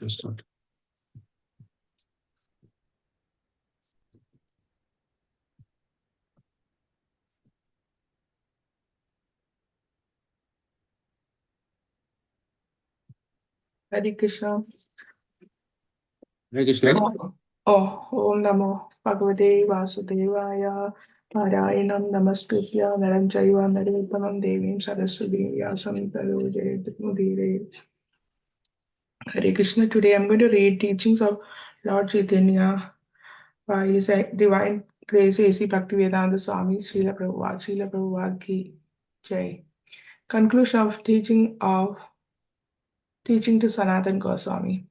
Start. Hare Krishna. Hare Krishna. Om Namo Bhagavate Vasudevaya. Narayanam Namaskritya Naram Chaiva Narottamam Devim Saraswati Vyasam Talo Jayamudire. Hare Krishna. Today I'm going to read teachings of Lord Chaitanya by His Divine Grace A.C. Bhaktivedanta Swami Srila Prabhupada Ki Jai. Conclusion of teaching to Sanatan Goswami.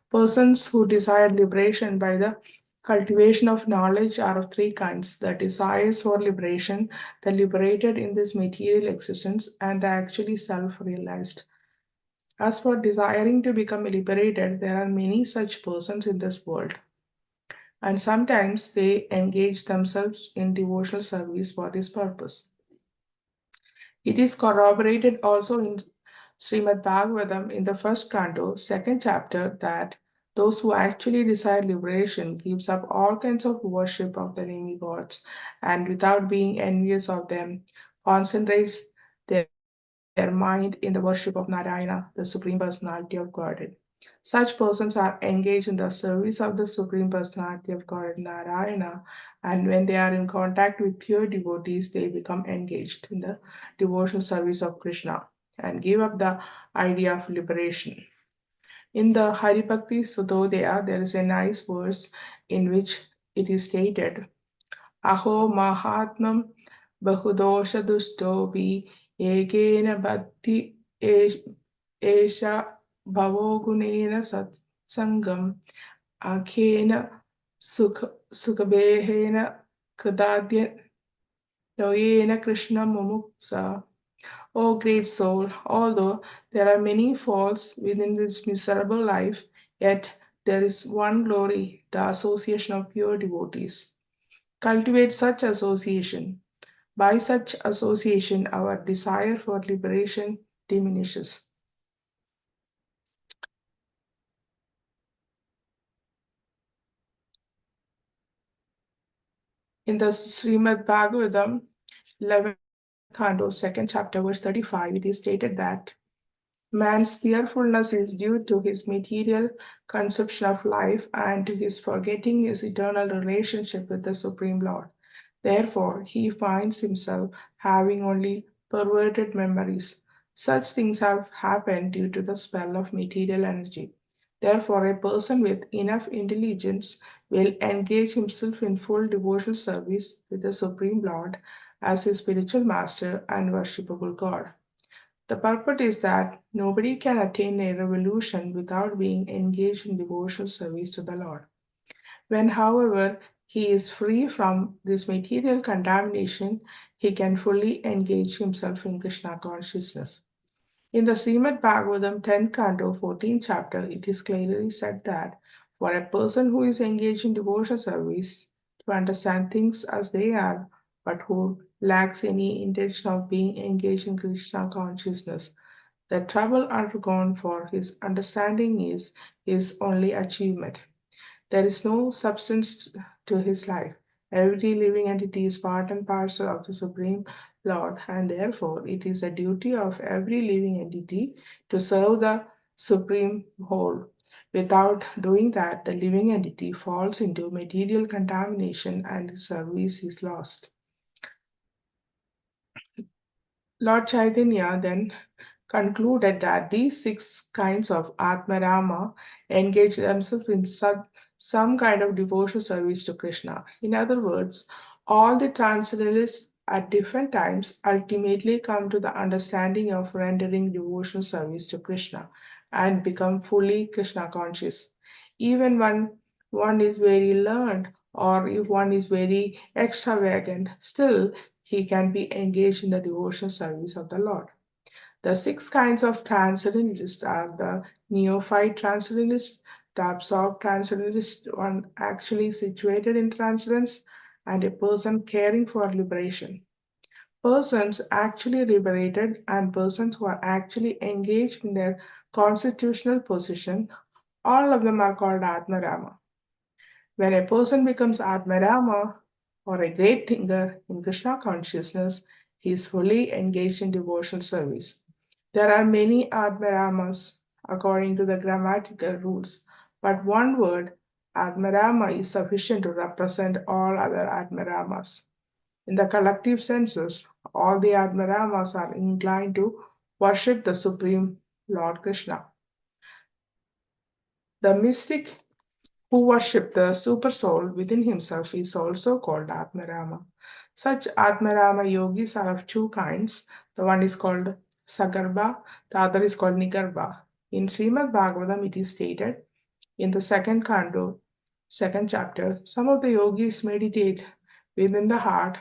Persons who desire liberation by the cultivation of knowledge are of three kinds: the desires for liberation, the liberated in this material existence, and the actually self realized. As for desiring to become liberated, there are many such persons in this world, and sometimes they engage themselves in devotional service for this purpose. It is corroborated also in Srimad Bhagavatam in the first canto, second chapter, that those who actually desire liberation gives up all kinds of worship of the demigods and without being envious of them, concentrates their mind in the worship of Narayana, the Supreme Personality of Godhead. Such persons are engaged in the service of the Supreme Personality of Godhead, Narayana, and when they are in contact with pure devotees, they become engaged in the devotional service of Krishna and give up the idea of liberation. In the Hari Bhakti Sudodaya, there is a nice verse in which it is stated, Aho Mahatmam Bahudosha Dustobi Ekena Bhakti Esha Bhavogunena Satsangam Akhena Sukhabehena Kradadya Noyena Krishna Mumuksa. O great soul, although there are many faults within this miserable life, yet there is one glory, the association of pure devotees. Cultivate such association. By such association, our desire for liberation diminishes. In the Srimad Bhagavatam, 11th Canto, 2nd chapter, verse 35, it is stated that man's fearfulness is due to his material conception of life and to his forgetting his eternal relationship with the Supreme Lord. Therefore, he finds himself having only perverted memories. Such things have happened due to the spell of material energy. Therefore, a person with enough intelligence will engage himself in full devotional service with the Supreme Lord as his spiritual master and worshipable God. The purport is that nobody can attain a revolution without being engaged in devotional service to the Lord. When, however, he is free from this material contamination, he can fully engage himself in Krishna consciousness. In the Srimad Bhagavatam 10th canto, 14th chapter, it is clearly said that for a person who is engaged in devotional service, to understand things as they are, but who lacks any intention of being engaged in Krishna consciousness, the trouble undergone for his understanding is his only achievement. There is no substance to his life. Every living entity is part and parcel of the Supreme Lord, and therefore it is the duty of every living entity to serve the Supreme Whole. Without doing that, the living entity falls into material contamination and his service is lost. Lord Chaitanya then concluded that these six kinds of Atmarama engage themselves in some kind of devotional service to Krishna. In other words, all the transcendentalists at different times ultimately come to the understanding of rendering devotional service to Krishna and become fully Krishna conscious. Even when one is very learned or if one is very extravagant, still he can be engaged in the devotional service of the Lord. The six kinds of transcendentalists are the neophyte transcendentalist, the absorbed transcendentalist, one actually situated in transcendence, and a person caring for liberation. Persons actually liberated and persons who are actually engaged in their constitutional position All of them are called Atmarama. When a person becomes Atmarama or a great thinker in Krishna consciousness, he is fully engaged in devotional service. There are many Atmaramas according to the grammatical rules, but one word, Atmarama, is sufficient to represent all other Atmaramas. In the collective senses, all the Atmaramas are inclined to worship the Supreme Lord Krishna. The mystic who worship the supersoul within himself is also called Atmarama. Such Atmarama yogis are of two kinds. The one is called Sagarbha, the other is called Nigarbha. In Srimad Bhagavatam, it is stated in the second canto, second chapter, some of the yogis meditate within the heart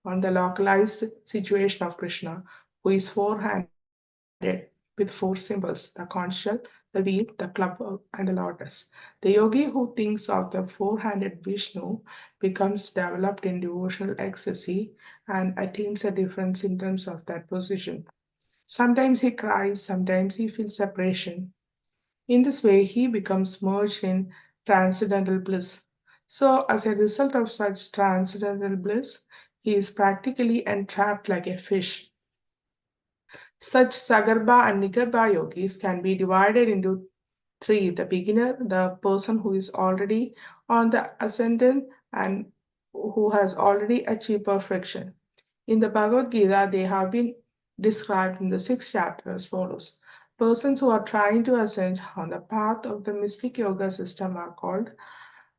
on the localized situation of Krishna, who is four-handed with four symbols, the conch shell, the wheel, the club, and the lotus. The yogi who thinks of the four-handed Vishnu becomes developed in devotional ecstasy and attains a different symptoms of that position. Sometimes he cries, sometimes he feels separation. In this way, he becomes merged in transcendental bliss. So, as a result of such transcendental bliss, he is practically entrapped like a fish. Such Sagarbha and Nigarbha yogis can be divided into three: the beginner, the person who is already on the ascendant and who has already achieved perfection. In the Bhagavad Gita, they have been described in the sixth chapter as follows. Persons who are trying to ascend on the path of the mystic yoga system are called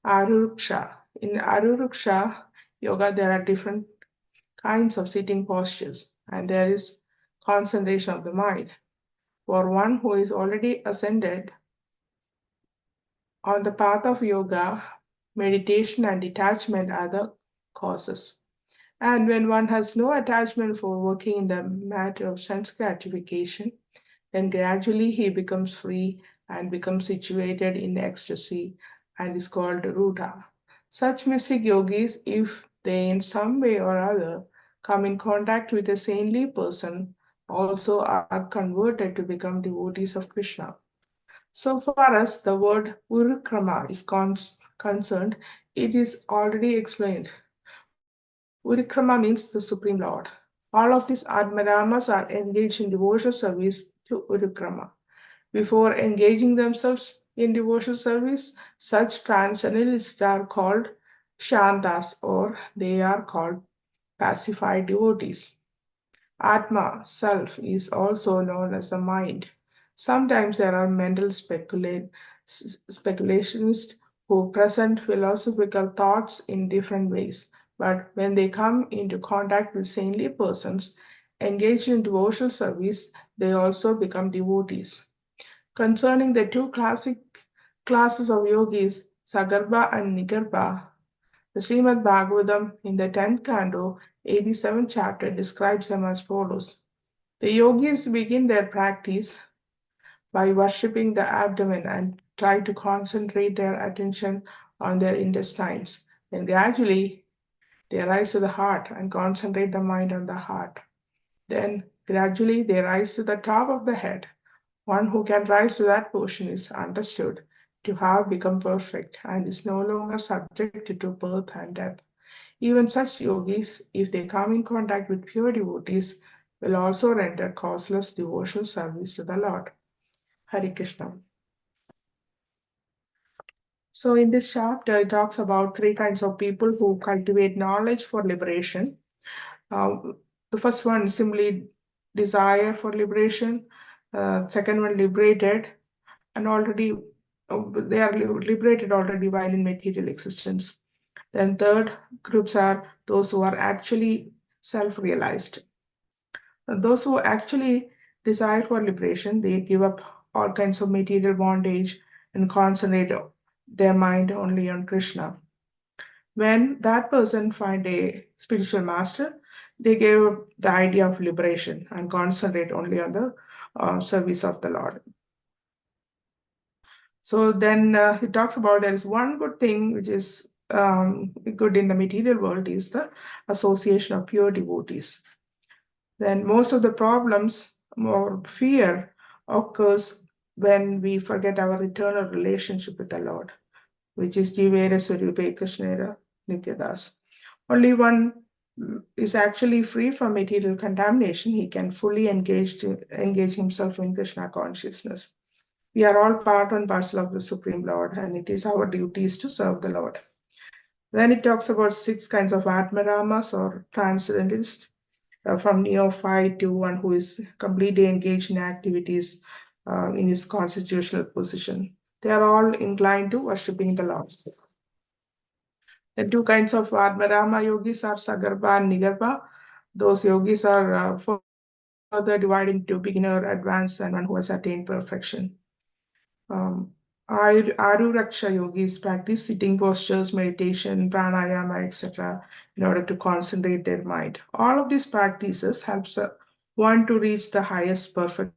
Aruruksha. In Aruruksha yoga, there are different kinds of sitting postures, and there is concentration of the mind. For one who is already ascended on the path of yoga, meditation and detachment are the causes. And when one has no attachment for working in the matter of sense gratification, then gradually he becomes free and becomes situated in ecstasy and is called Ruta. Such mystic yogis, if they in some way or other come in contact with a saintly person, also are converted to become devotees of Krishna. So far as the word Urukrama is concerned, it is already explained. Urukrama means the Supreme Lord. All of these Admaramas are engaged in devotional service to Urukrama. Before engaging themselves in devotional service, such transcendentalists are called Shantas or they are called pacified devotees. Atma, self, is also known as the mind. Sometimes there are mental speculationists who present philosophical thoughts in different ways, but when they come into contact with saintly persons engaged in devotional service, they also become devotees. Concerning the two classic classes of yogis, Sagarbha and Nigarbha, the Srimad Bhagavatam in the 10th canto, 87th chapter describes them as follows. The yogis begin their practice by worshipping the abdomen and try to concentrate their attention on their intestines. Then gradually they rise to the heart and concentrate the mind on the heart. Then gradually they rise to the top of the head. One who can rise to that portion is understood to have become perfect and is no longer subjected to birth and death. Even such yogis, if they come in contact with pure devotees, will also render causeless devotional service to the Lord. Hare Krishna. So, in this chapter, it talks about three kinds of people who cultivate knowledge for liberation. Uh, the first one, simply desire for liberation. Second one, liberated, and already they are liberated already while in material existence. Then third groups are those who are actually self-realized. Those who actually desire for liberation, they give up all kinds of material bondage and concentrate their mind only on Krishna. When that person find a spiritual master, they give the idea of liberation and concentrate only on the service of the Lord. So then he talks about there is one good thing which is good in the material world is the association of pure devotees. Then most of the problems or fear occurs when we forget our eternal relationship with the Lord, which is Jivera Swarupe Krishnera Nityadas. Only one is actually free from material contamination. He can fully engage himself in Krishna consciousness. We are all part and parcel of the Supreme Lord, and it is our duties to serve the Lord. Then it talks about 6 kinds of Atmaramas or transcendentalists, from neophyte to one who is completely engaged in activities in his constitutional position. They are all inclined to worshipping the Lord. The 2 kinds of Atmarama yogis are Sagarba and Nigarba. Those yogis are further divided into beginner, advanced, and one who has attained perfection. Aruraksha yogis practice sitting postures, meditation, pranayama, etc. in order to concentrate their mind. All of these practices helps one to reach the highest perfection